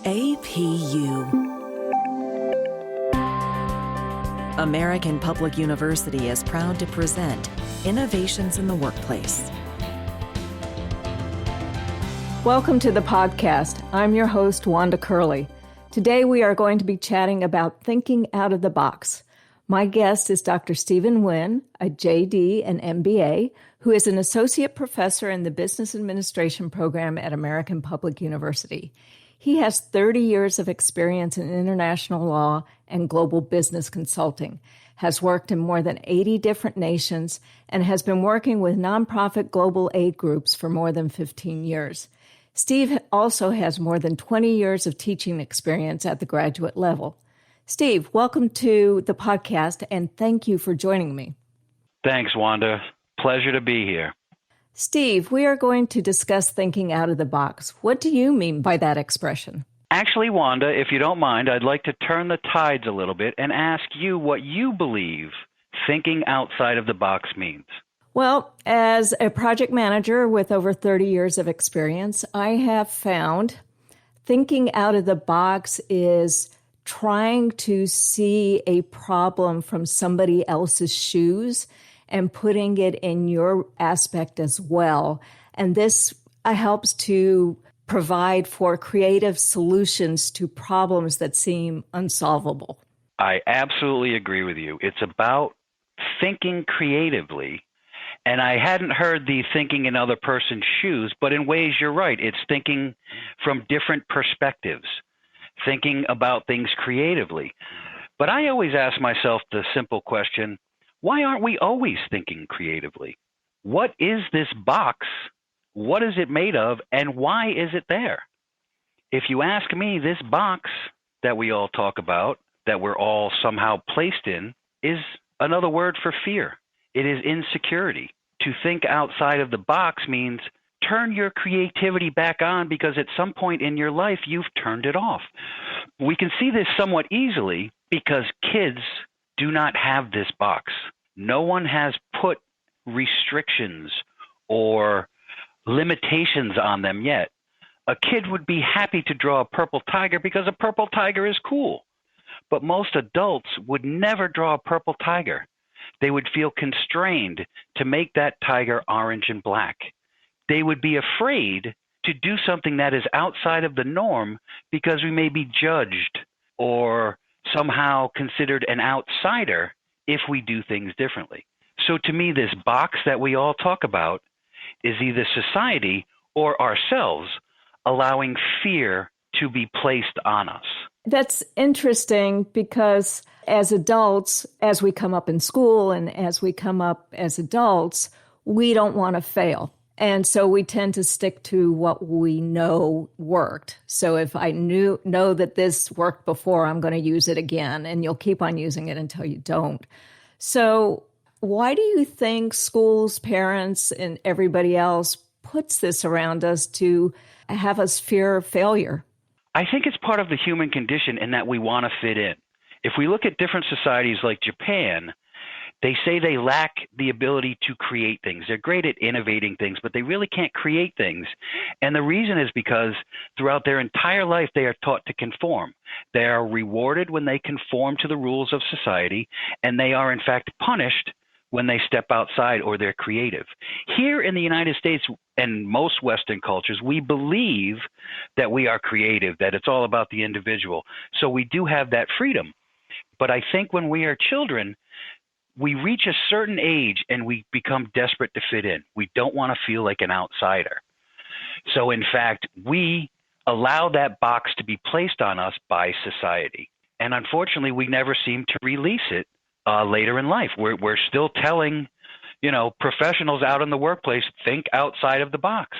APU. American Public University is proud to present Innovations in the Workplace. Welcome to the podcast. I'm your host, Wanda Curlee. Today we are going to be chatting about thinking out of the box. My guest is Dr. Stephen Wynne, a JD and MBA, who is an associate professor in the Business Administration program at American Public University. He has 30 years of experience in international law and global business consulting, has worked in more than 80 different nations, and has been working with nonprofit global aid groups for more than 15 years. Steve also has more than 20 years of teaching experience at the graduate level. Steve, welcome to the podcast, and thank you for joining me. Thanks, Wanda. Pleasure to be here. Steve, we are going to discuss thinking out of the box. What do you mean by that expression? Actually, Wanda, if you don't mind, I'd like to turn the tides a little bit and ask you what you believe thinking outside of the box means. Well, as a project manager with over 30 years of experience, I have found thinking out of the box is trying to see a problem from somebody else's shoes and putting it in your aspect as well. And this helps to provide for creative solutions to problems that seem unsolvable. I absolutely agree with you. It's about thinking creatively. And I hadn't heard the thinking in other person's shoes, but in ways you're right. It's thinking from different perspectives, thinking about things creatively. But I always ask myself the simple question, why aren't we always thinking creatively? What is this box? What is it made of? And why is it there? If you ask me, this box that we all talk about, that we're all somehow placed in, is another word for fear. It is insecurity. To think outside of the box means turn your creativity back on because at some point in your life, you've turned it off. We can see this somewhat easily because kids do not have this box. No one has put restrictions or limitations on them yet. A kid would be happy to draw a purple tiger because a purple tiger is cool. But most adults would never draw a purple tiger. They would feel constrained to make that tiger orange and black. They would be afraid to do something that is outside of the norm because we may be judged or somehow considered an outsider if we do things differently. So to me, this box that we all talk about is either society or ourselves allowing fear to be placed on us. That's interesting because as adults, as we come up in school and as we come up as adults, we don't want to fail. And so we tend to stick to what we know worked. So if I know that this worked before, I'm going to use it again, and you'll keep on using it until you don't. So why do you think schools, parents, and everybody else puts this around us to have us fear failure? I think it's part of the human condition in that we want to fit in. If we look at different societies like Japan, they say they lack the ability to create things. They're great at innovating things, but they really can't create things. And the reason is because throughout their entire life, they are taught to conform. They are rewarded when they conform to the rules of society, and they are in fact punished when they step outside or they're creative. Here in the United States and most Western cultures, we believe that we are creative, that it's all about the individual. So we do have that freedom. But I think when we are children, we reach a certain age and we become desperate to fit in. We don't want to feel like an outsider. So in fact, we allow that box to be placed on us by society. And unfortunately, we never seem to release it later in life. We're still telling, professionals out in the workplace, think outside of the box.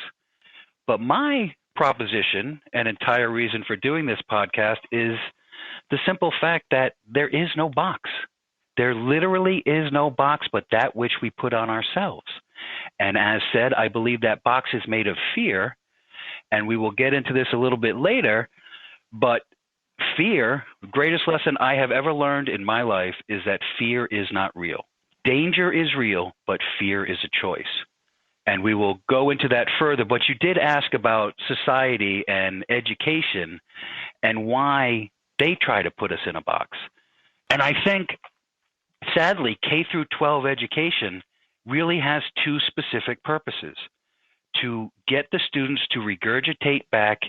But my proposition and entire reason for doing this podcast is the simple fact that there is no box. There literally is no box but that which we put on ourselves. And as said, I believe that box is made of fear, and we will get into this a little bit later, but fear, the greatest lesson I have ever learned in my life is that fear is not real. Danger is real, but fear is a choice. And we will go into that further. But you did ask about society and education. and why they try to put us in a box. And I think, sadly, K through 12 education really has two specific purposes: to get the students to regurgitate back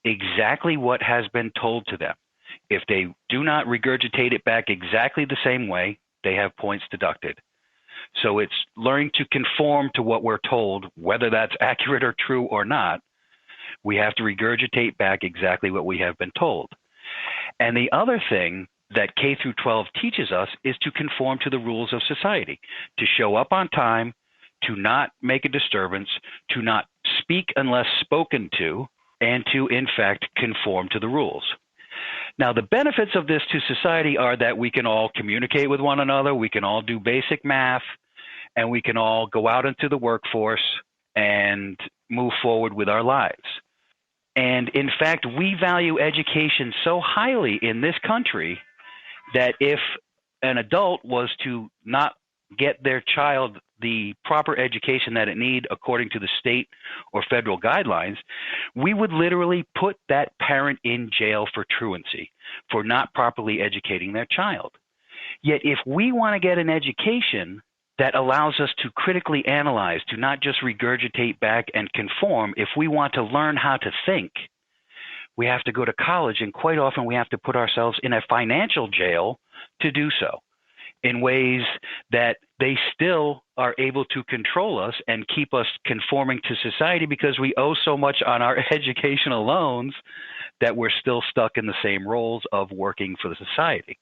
exactly what has been told to them. If they do not regurgitate it back exactly the same way, they have points deducted. So it's learning to conform to what we're told, whether that's accurate or true or not. We have to regurgitate back exactly what we have been told. And the other thing that K through 12 teaches us is to conform to the rules of society, to show up on time, to not make a disturbance, to not speak unless spoken to, and to, in fact, conform to the rules. Now, the benefits of this to society are that we can all communicate with one another, we can all do basic math, and we can all go out into the workforce and move forward with our lives. And in fact, we value education so highly in this country that if an adult was to not get their child the proper education that it needs according to the state or federal guidelines, we would literally put that parent in jail for truancy, for not properly educating their child. Yet if we want to get an education that allows us to critically analyze, to not just regurgitate back and conform, if we want to learn how to think, we have to go to college, and quite often we have to put ourselves in a financial jail to do so, in ways that they still are able to control us and keep us conforming to society because we owe so much on our educational loans that we're still stuck in the same roles of working for the society.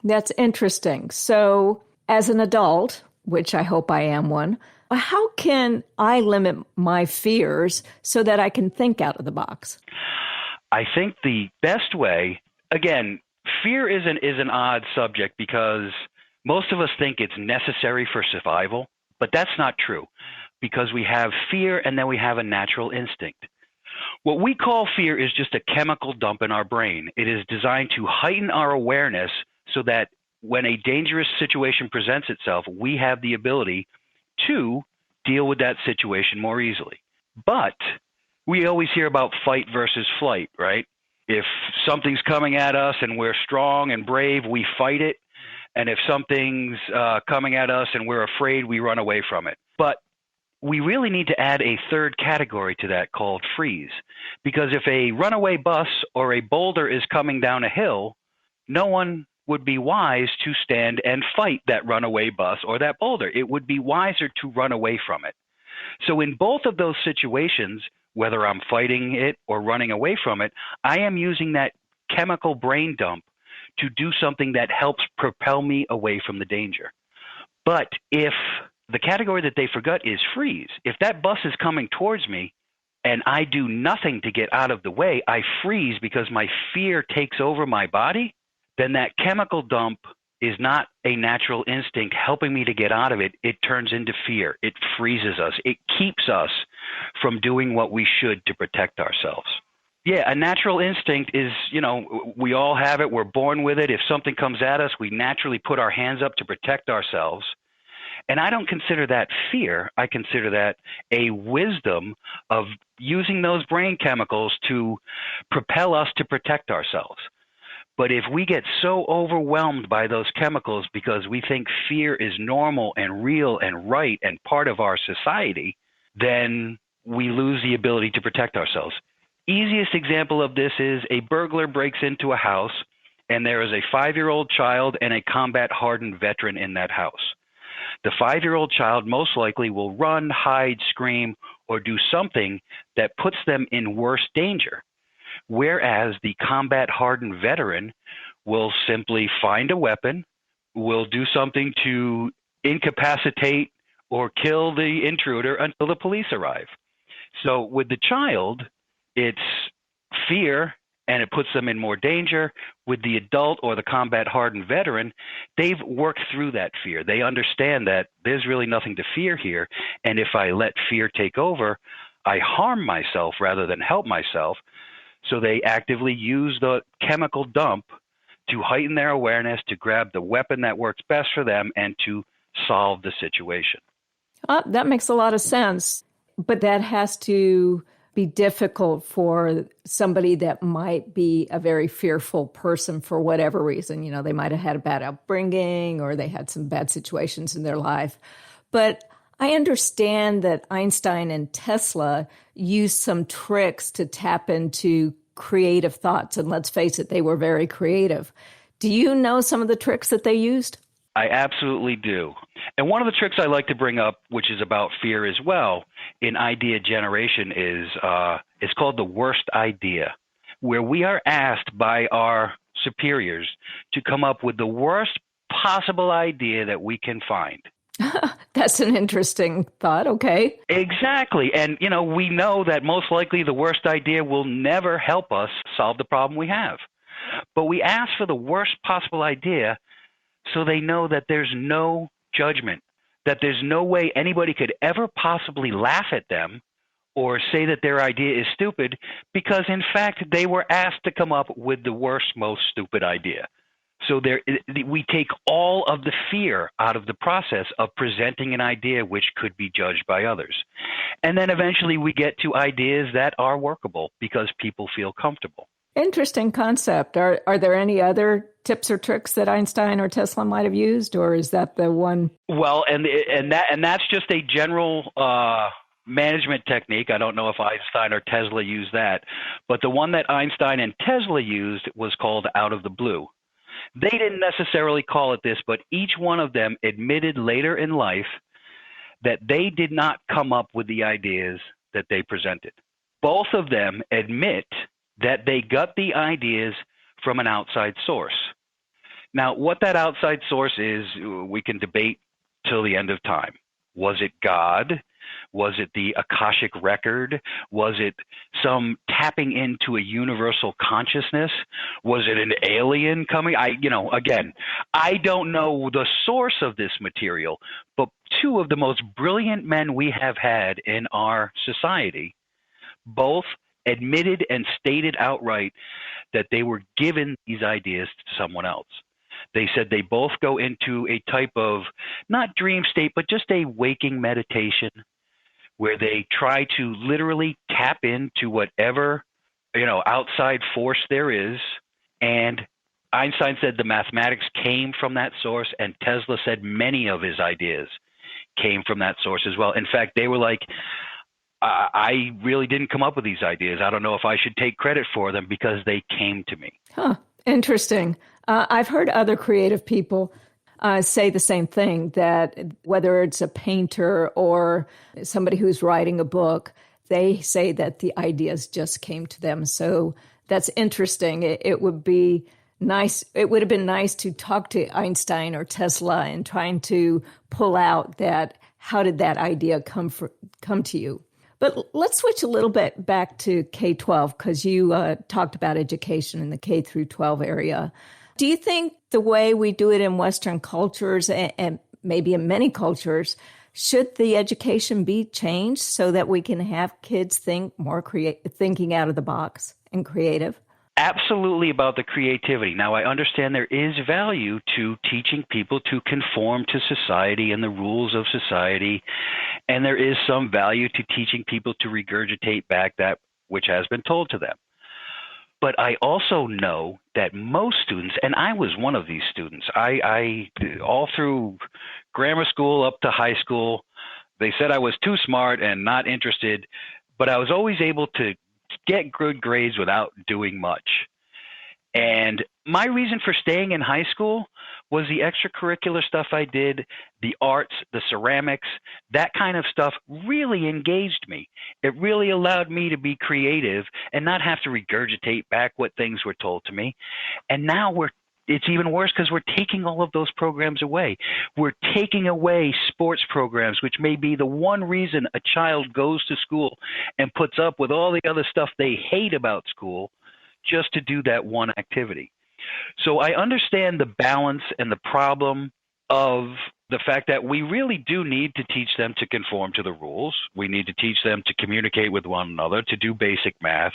That's interesting. So as an adult, which I hope I am one, how can I limit my fears so that I can think out of the box? I think the best way, again, fear is an odd subject because most of us think it's necessary for survival, but that's not true because we have fear and then we have a natural instinct. What we call fear is just a chemical dump in our brain. It is designed to heighten our awareness so that when a dangerous situation presents itself, we have the ability to deal with that situation more easily. But we always hear about fight versus flight, right? If something's coming at us and we're strong and brave, we fight it. And if something's coming at us and we're afraid, we run away from it. But we really need to add a third category to that called freeze. Because if a runaway bus or a boulder is coming down a hill, no one would be wise to stand and fight that runaway bus or that boulder. It would be wiser to run away from it. So in both of those situations, whether I'm fighting it or running away from it, I am using that chemical brain dump to do something that helps propel me away from the danger. But if the category that they forgot is freeze, if that bus is coming towards me and I do nothing to get out of the way, I freeze because my fear takes over my body, then that chemical dump is not a natural instinct helping me to get out of it. It turns into fear. It freezes us. It keeps us from doing what we should to protect ourselves. Yeah, a natural instinct is, we all have it. We're born with it. If something comes at us, we naturally put our hands up to protect ourselves. And I don't consider that fear. I consider that a wisdom of using those brain chemicals to propel us to protect ourselves. But if we get so overwhelmed by those chemicals because we think fear is normal and real and right and part of our society, then we lose the ability to protect ourselves. Easiest example of this is a burglar breaks into a house and there is a 5-year-old child and a combat-hardened veteran in that house. The 5-year-old child most likely will run, hide, scream, or do something that puts them in worse danger. Whereas the combat-hardened veteran will simply find a weapon, will do something to incapacitate or kill the intruder until the police arrive. So with the child, it's fear and it puts them in more danger. With the adult or the combat-hardened veteran, they've worked through that fear. They understand that there's really nothing to fear here, and if I let fear take over, I harm myself rather than help myself. So they actively use the chemical dump to heighten their awareness, to grab the weapon that works best for them, and to solve the situation. That makes a lot of sense. But that has to be difficult for somebody that might be a very fearful person for whatever reason. They might have had a bad upbringing or they had some bad situations in their life. But I understand that Einstein and Tesla used some tricks to tap into creative thoughts. And let's face it, they were very creative. Do you know some of the tricks that they used? I absolutely do. And one of the tricks I like to bring up, which is about fear as well, in idea generation is it's called the worst idea, where we are asked by our superiors to come up with the worst possible idea that we can find. That's an interesting thought. Okay. Exactly. And, we know that most likely the worst idea will never help us solve the problem we have. But we ask for the worst possible idea so they know that there's no judgment, that there's no way anybody could ever possibly laugh at them or say that their idea is stupid, because in fact they were asked to come up with the worst, most stupid idea. So we take all of the fear out of the process of presenting an idea which could be judged by others. And then eventually we get to ideas that are workable because people feel comfortable. Interesting concept. Are there any other tips or tricks that Einstein or Tesla might have used, or is that the one? Well, and that's just a general management technique. I don't know if Einstein or Tesla used that, but the one that Einstein and Tesla used was called out of the blue. They didn't necessarily call it this, but each one of them admitted later in life that they did not come up with the ideas that they presented. Both of them admit that they got the ideas from an outside source. Now, what that outside source is, we can debate till the end of time. Was it God? Was it the Akashic record? Was it some tapping into a universal consciousness? Was it an alien coming? Again, I don't know the source of this material, but two of the most brilliant men we have had in our society both admitted and stated outright that they were given these ideas to someone else. They said they both go into a type of, not dream state, but just a waking meditation where they try to literally tap into whatever, outside force there is. And Einstein said the mathematics came from that source, and Tesla said many of his ideas came from that source as well. In fact, they were like, I really didn't come up with these ideas. I don't know if I should take credit for them because they came to me. Huh. Interesting. I've heard other creative people say the same thing, that whether it's a painter or somebody who's writing a book, they say that the ideas just came to them. So that's interesting. It would be nice. It would have been nice to talk to Einstein or Tesla and trying to pull out that, how did that idea come to you? But let's switch a little bit back to K-12, because you talked about education in the K through 12 area. Do you think the way we do it in Western cultures and maybe in many cultures, should the education be changed so that we can have kids think more thinking out of the box and creative? Absolutely, about the creativity. Now, I understand there is value to teaching people to conform to society and the rules of society, and there is some value to teaching people to regurgitate back that which has been told to them. But I also know that most students, and I was one of these students, I all through grammar school up to high school, they said I was too smart and not interested, but I was always able to get good grades without doing much. And my reason for staying in high school was the extracurricular stuff I did, the arts, the ceramics, that kind of stuff really engaged me. It really allowed me to be creative and not have to regurgitate back what things were told to me. And now it's even worse because we're taking all of those programs away. We're taking away sports programs, which may be the one reason a child goes to school and puts up with all the other stuff they hate about school just to do that one activity. So I understand the balance and the problem of the fact that we really do need to teach them to conform to the rules. We need to teach them to communicate with one another, to do basic math.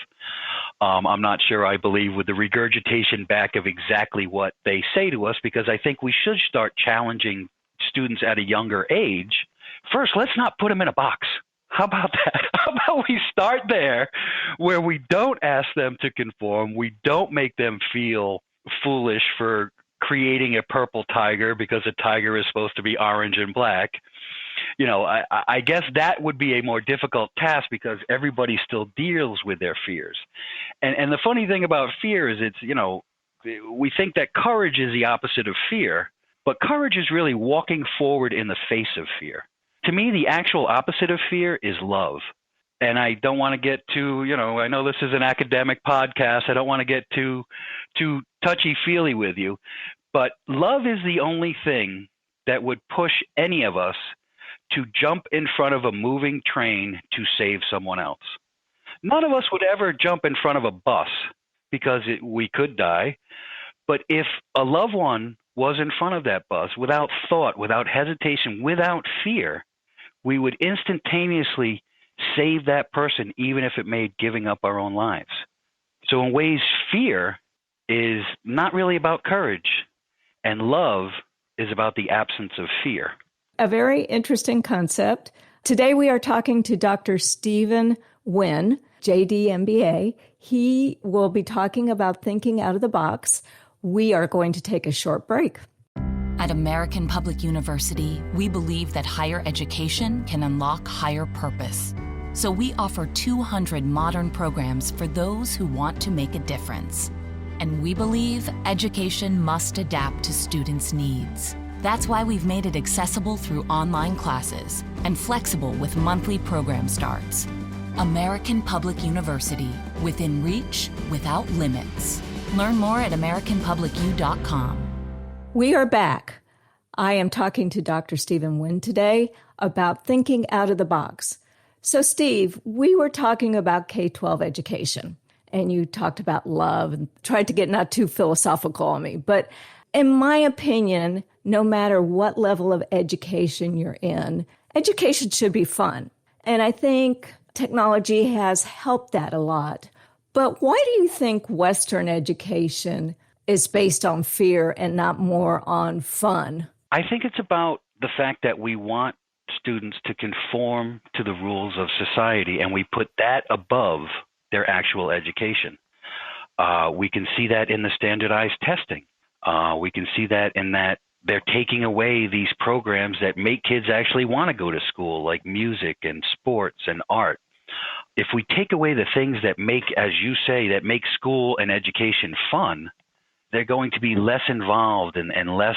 I'm not sure I believe with the regurgitation back of exactly what they say to us, because I think we should start challenging students at a younger age. First, let's not put them in a box. How about that? How about we start there where we don't ask them to conform, we don't make them feel foolish for creating a purple tiger because a tiger is supposed to be orange and black. I guess that would be a more difficult task because everybody still deals with their fears. And the funny thing about fear is we think that courage is the opposite of fear, but courage is really walking forward in the face of fear. To me, the actual opposite of fear is love. And I don't want to get too, I know this is an academic podcast. I don't want to get too touchy-feely with you. But love is the only thing that would push any of us to jump in front of a moving train to save someone else. None of us would ever jump in front of a bus because we could die. But if a loved one was in front of that bus without thought, without hesitation, without fear, we would instantaneously save that person, even if it made giving up our own lives. So in ways, fear is not really about courage, and love is about the absence of fear. A very interesting concept. Today we are talking to Dr. Stephen Wynne, JD MBA. He will be talking about thinking out of the box. We are going to take a short break. At American Public University, we believe that higher education can unlock higher purpose. So we offer 200 modern programs for those who want to make a difference. And we believe education must adapt to students' needs. That's why we've made it accessible through online classes and flexible with monthly program starts. American Public University, within reach, without limits. Learn more at americanpublicu.com. We are back. I am talking to Dr. Stephen Wynne today about thinking out of the box. So, Steve, we were talking about K-12 education, and you talked about love and tried to get not too philosophical on me. But in my opinion, no matter what level of education you're in, education should be fun. And I think technology has helped that a lot. But why do you think Western education is based on fear and not more on fun? I think it's about the fact that we want students to conform to the rules of society, and we put that above their actual education. We can see that in the standardized testing. We can see that in that they're taking away these programs that make kids actually want to go to school, like music and sports and art. If we take away the things that make, as you say, that make school and education fun, they're going to be less involved and less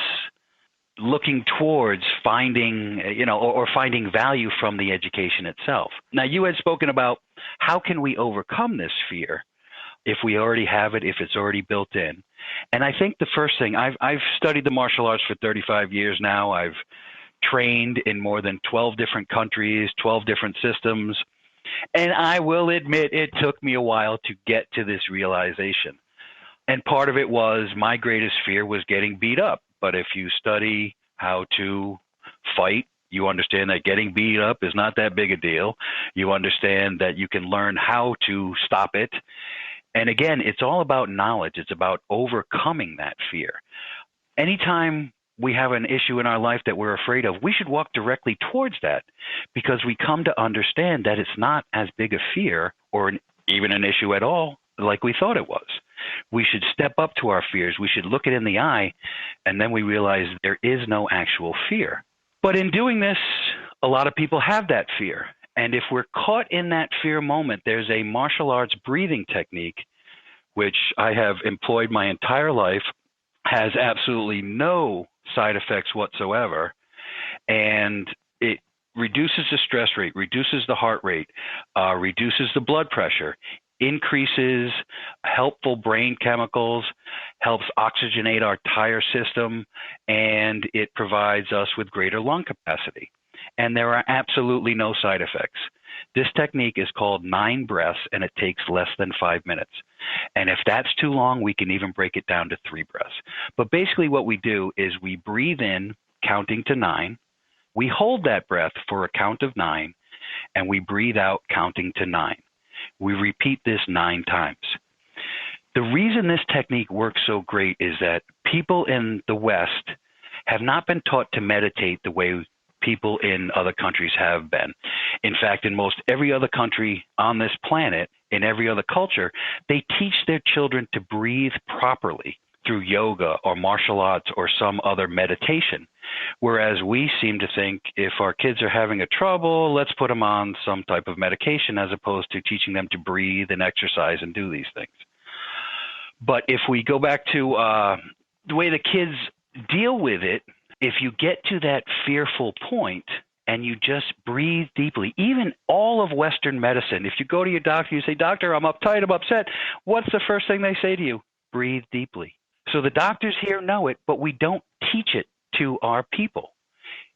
looking towards finding, or finding value from the education itself. Now, you had spoken about how can we overcome this fear if we already have it, if it's already built in. And I think the first thing, I've studied the martial arts for 35 years now. I've trained in more than 12 different countries, 12 different systems. And I will admit it took me a while to get to this realization. And part of it was my greatest fear was getting beat up. But if you study how to fight, you understand that getting beat up is not that big a deal. You understand that you can learn how to stop it. And again, it's all about knowledge. It's about overcoming that fear. Anytime we have an issue in our life that we're afraid of, we should walk directly towards that because we come to understand that it's not as big a fear or even an issue at all like we thought it was. We should step up to our fears. We should look it in the eye, and then we realize there is no actual fear. But in doing this, a lot of people have that fear. And if we're caught in that fear moment, there's a martial arts breathing technique, which I have employed my entire life, has absolutely no side effects whatsoever. And it reduces the stress rate, reduces the heart rate, reduces the blood pressure, increases helpful brain chemicals, helps oxygenate our entire system, and it provides us with greater lung capacity. And there are absolutely no side effects. This technique is called 9 breaths, and it takes less than 5 minutes. And if that's too long, we can even break it down to 3 breaths. But basically what we do is we breathe in, counting to 9. We hold that breath for a count of 9, and we breathe out, counting to 9. We repeat this 9 times. The reason this technique works so great is that people in the West have not been taught to meditate the way people in other countries have been. In fact, in most every other country on this planet, in every other culture, they teach their children to breathe properly through yoga or martial arts or some other meditation. Whereas we seem to think if our kids are having a trouble, let's put them on some type of medication as opposed to teaching them to breathe and exercise and do these things. But if we go back to the way the kids deal with it, if you get to that fearful point and you just breathe deeply, even all of Western medicine, if you go to your doctor, you say, "Doctor, I'm uptight, I'm upset," what's the first thing they say to you? Breathe deeply. So the doctors here know it, but we don't teach it to our people.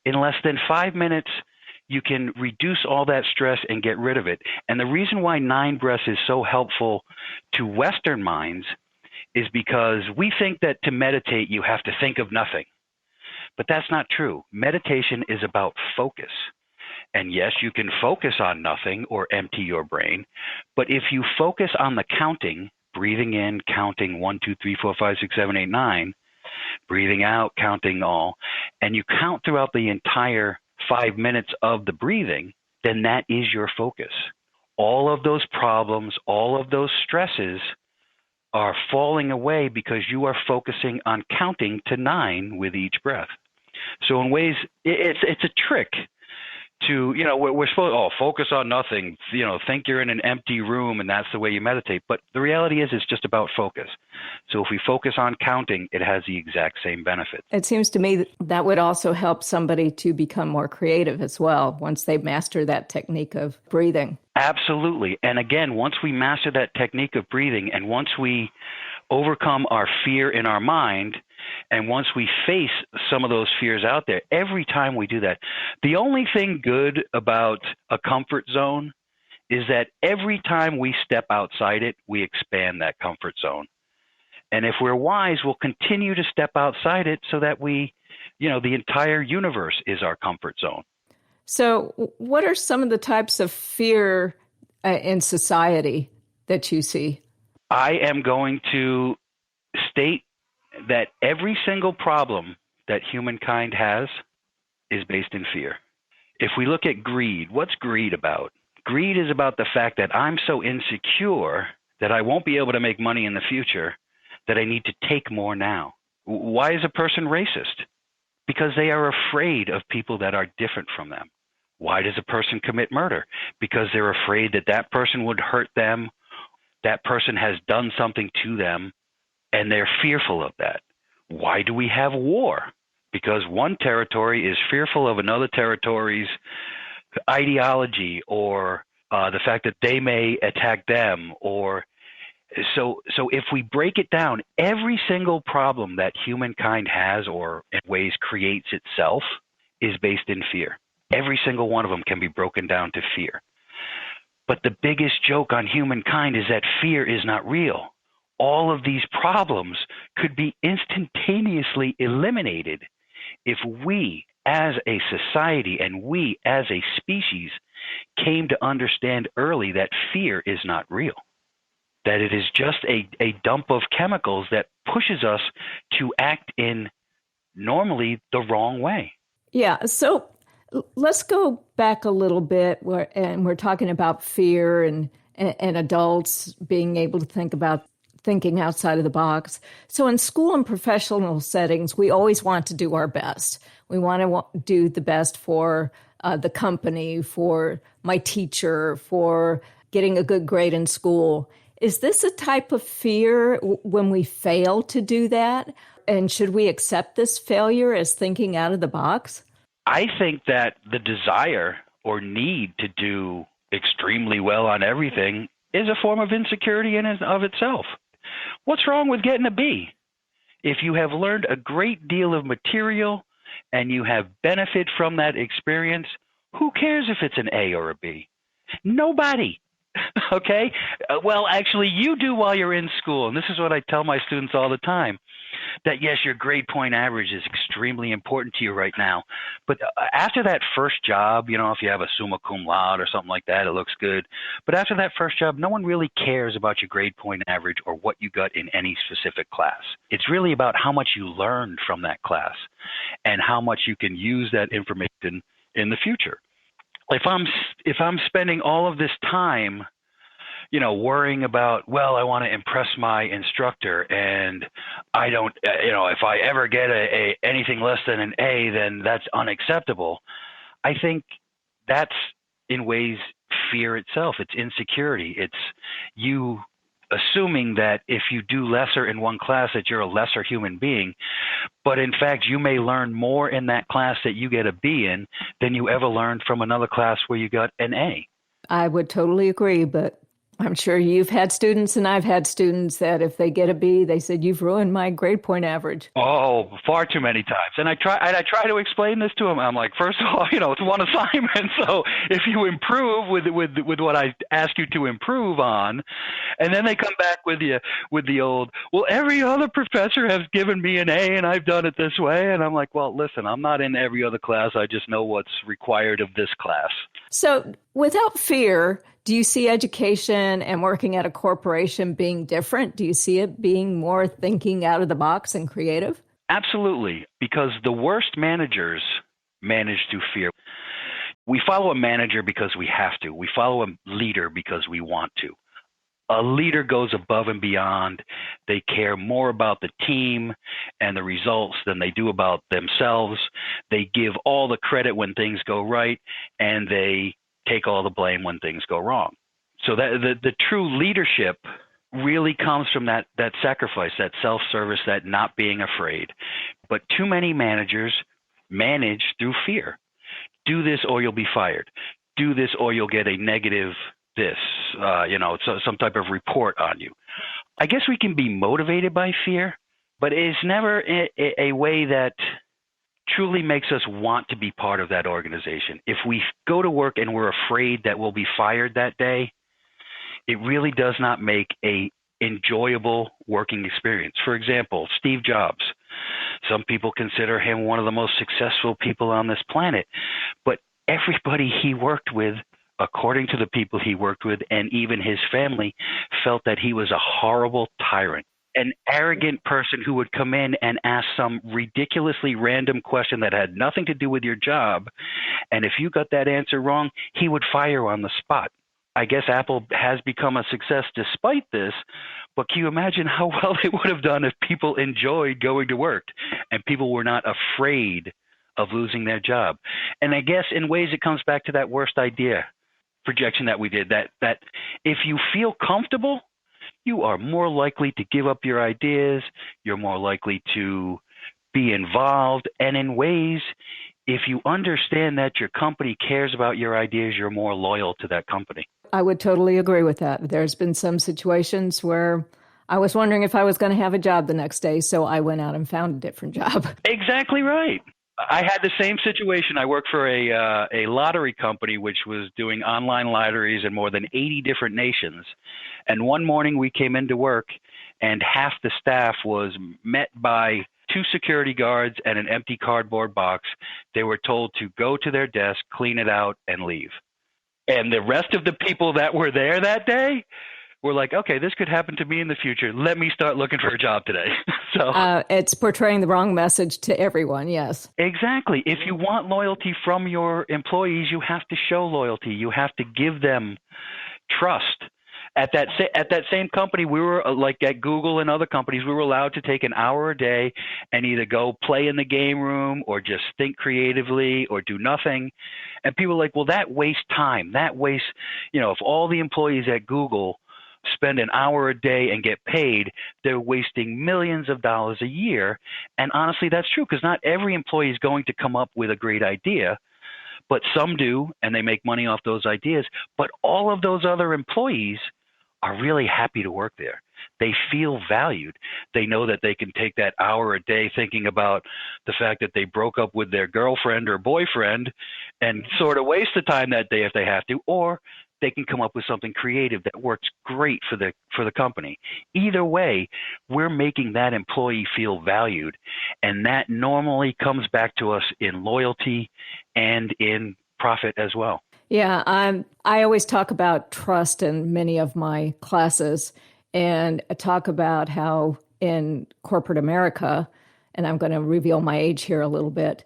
In less than 5 minutes, you can reduce all that stress and get rid of it. And the reason why 9 breaths is so helpful to Western minds is because we think that to meditate, you have to think of nothing. But that's not true. Meditation is about focus. And yes, you can focus on nothing or empty your brain. But if you focus on the counting, breathing in, counting 1, 2, 3, 4, 5, 6, 7, 8, 9, breathing out, counting all, and you count throughout the entire 5 minutes of the breathing, then that is your focus. All of those problems, all of those stresses are falling away because you are focusing on counting to 9 with each breath. So in ways, it's a trick to, we're supposed to focus on nothing, think you're in an empty room and that's the way you meditate. But the reality is it's just about focus. So if we focus on counting, it has the exact same benefit. It seems to me that would also help somebody to become more creative as well once they master that technique of breathing. Absolutely. And again, once we master that technique of breathing and once we overcome our fear in our mind, and once we face some of those fears out there, every time we do that, the only thing good about a comfort zone is that every time we step outside it, we expand that comfort zone. And if we're wise, we'll continue to step outside it so that the entire universe is our comfort zone. So what are some of the types of fear in society that you see? I am going to state that every single problem that humankind has is based in fear. If we look at greed, what's greed about? Greed is about the fact that I'm so insecure that I won't be able to make money in the future that I need to take more now. Why is a person racist? Because they are afraid of people that are different from them. Why does a person commit murder? Because they're afraid that that person would hurt them, that person has done something to them, and they're fearful of that. Why do we have war? Because one territory is fearful of another territory's ideology or the fact that they may attack them. So if we break it down, every single problem that humankind has or in ways creates itself is based in fear. Every single one of them can be broken down to fear. But the biggest joke on humankind is that fear is not real. All of these problems could be instantaneously eliminated if we as a society and we as a species came to understand early that fear is not real, that it is just a dump of chemicals that pushes us to act in normally the wrong way. Yeah, so let's go back a little bit, and we're talking about fear and adults being able to think about thinking outside of the box. So in school and professional settings, we always want to do our best. We want to do the best for the company, for my teacher, for getting a good grade in school. Is this a type of fear when we fail to do that? And should we accept this failure as thinking out of the box? I think that the desire or need to do extremely well on everything is a form of insecurity in and of itself. What's wrong with getting a B? If you have learned a great deal of material and you have benefit from that experience, who cares if it's an A or a B? Nobody. Okay? Well, actually, you do while you're in school. And this is what I tell my students all the time, that yes, your grade point average is extremely important to you right now. But after that first job, if you have a summa cum laude or something like that, it looks good. But after that first job, no one really cares about your grade point average or what you got in any specific class. It's really about how much you learned from that class and how much you can use that information in the future. If I'm spending all of this time, worrying about, well, I want to impress my instructor, and I don't, if I ever get anything less than an A, then that's unacceptable. I think that's in ways fear itself. It's insecurity. It's you assuming that if you do lesser in one class that you're a lesser human being, but in fact you may learn more in that class that you get a B in than you ever learned from another class where you got an A. I would totally agree, but I'm sure you've had students, and I've had students that if they get a B, they said, "You've ruined my grade point average." Oh, far too many times. And I try to explain this to them. I'm like, first of all, it's one assignment. So if you improve with what I ask you to improve on, and then they come back with the old, well, every other professor has given me an A and I've done it this way. And I'm like, well, listen, I'm not in every other class. I just know what's required of this class. So without fear, do you see education and working at a corporation being different? Do you see it being more thinking out of the box and creative? Absolutely, because the worst managers manage through fear. We follow a manager because we have to. We follow a leader because we want to. A leader goes above and beyond. They care more about the team and the results than they do about themselves. They give all the credit when things go right, and they take all the blame when things go wrong. So that the true leadership really comes from that sacrifice, that self-service, that not being afraid. But too many managers manage through fear. Do this or you'll be fired. Do this or you'll get a negative so some type of report on you. I guess we can be motivated by fear, but it's never a way that truly makes us want to be part of that organization. If we go to work and we're afraid that we'll be fired that day, it really does not make a enjoyable working experience. For example, Steve Jobs. Some people consider him one of the most successful people on this planet, but everybody he worked with, according to the people he worked with and even his family, felt that he was a horrible tyrant. An arrogant person who would come in and ask some ridiculously random question that had nothing to do with your job. And if you got that answer wrong, he would fire you on the spot. I guess Apple has become a success despite this, but can you imagine how well it would have done if people enjoyed going to work and people were not afraid of losing their job? And I guess in ways it comes back to that worst idea projection that we did, that if you feel comfortable, you are more likely to give up your ideas. You're more likely to be involved. And in ways, if you understand that your company cares about your ideas, you're more loyal to that company. I would totally agree with that. There's been some situations where I was wondering if I was going to have a job the next day, so I went out and found a different job. Exactly right. I had the same situation. I worked for a lottery company which was doing online lotteries in more than 80 different nations. And one morning we came into work and half the staff was met by 2 security guards and an empty cardboard box. They were told to go to their desk, clean it out, and leave. And the rest of the people that were there that day were like, okay, this could happen to me in the future. Let me start looking for a job today. So it's portraying the wrong message to everyone, yes. Exactly. If you want loyalty from your employees, you have to show loyalty. You have to give them trust. At that same company, we were like at Google and other companies, we were allowed to take an hour a day and either go play in the game room or just think creatively or do nothing. And people were like, well, that wastes time. That wastes, if all the employees at Google spend an hour a day and get paid, they're wasting millions of dollars a year. And honestly, that's true because not every employee is going to come up with a great idea, but some do, and they make money off those ideas. But all of those other employees are really happy to work there. They feel valued. They know that they can take that hour a day thinking about the fact that they broke up with their girlfriend or boyfriend and sort of waste the time that day if they have to, or they can come up with something creative that works great for the company. Either way, we're making that employee feel valued, and that normally comes back to us in loyalty and in profit as well. Yeah, I always talk about trust in many of my classes, and I talk about how in corporate America, and I'm going to reveal my age here a little bit,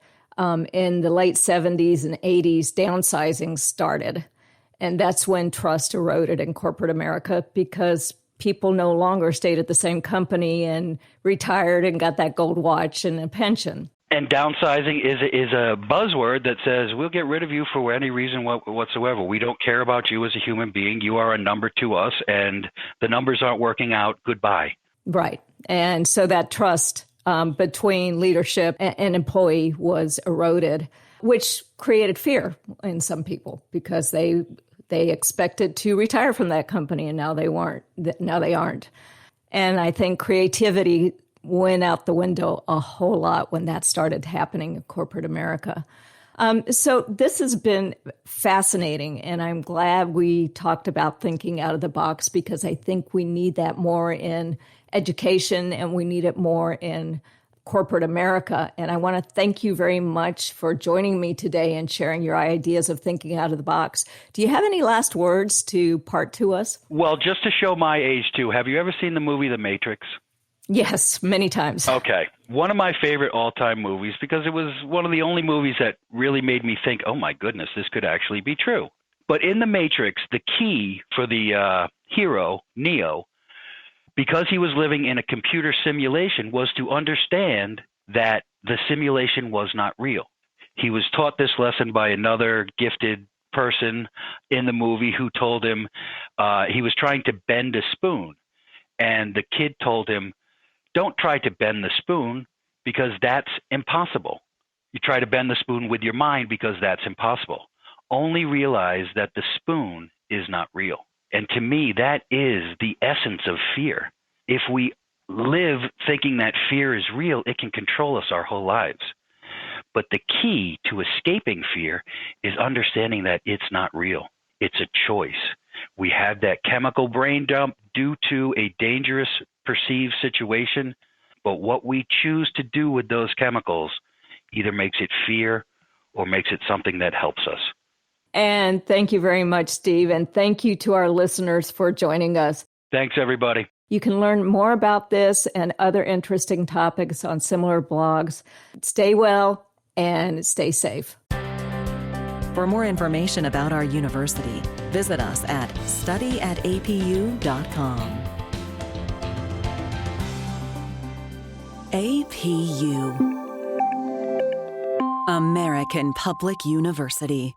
in the late 70s and 80s, downsizing started. And that's when trust eroded in corporate America because people no longer stayed at the same company and retired and got that gold watch and a pension. And downsizing is a buzzword that says we'll get rid of you for any reason whatsoever. We don't care about you as a human being. You are a number to us, and the numbers aren't working out. Goodbye. Right. And so that trust between leadership and employee was eroded, which created fear in some people because they expected to retire from that company, and now they weren't. Now they aren't. And I think creativity went out the window a whole lot when that started happening in corporate America. So this has been fascinating, and I'm glad we talked about thinking out of the box because I think we need that more in education and we need it more in corporate America. And I want to thank you very much for joining me today and sharing your ideas of thinking out of the box. Do you have any last words to part to us? Well, just to show my age too, have you ever seen the movie The Matrix? Yes, many times. Okay. One of my favorite all-time movies because it was one of the only movies that really made me think, oh my goodness, this could actually be true. But in The Matrix, the key for the hero, Neo, because he was living in a computer simulation, was to understand that the simulation was not real. He was taught this lesson by another gifted person in the movie who told him he was trying to bend a spoon. And the kid told him, don't try to bend the spoon because that's impossible. You try to bend the spoon with your mind because that's impossible. Only realize that the spoon is not real. And to me, that is the essence of fear. If we live thinking that fear is real, it can control us our whole lives. But the key to escaping fear is understanding that it's not real. It's a choice. We have that chemical brain dump due to a dangerous perceived situation, but what we choose to do with those chemicals either makes it fear or makes it something that helps us. And thank you very much, Steve. And thank you to our listeners for joining us. Thanks, everybody. You can learn more about this and other interesting topics on similar blogs. Stay well and stay safe. For more information about our university, visit us at studyatapu.com. APU, American Public University.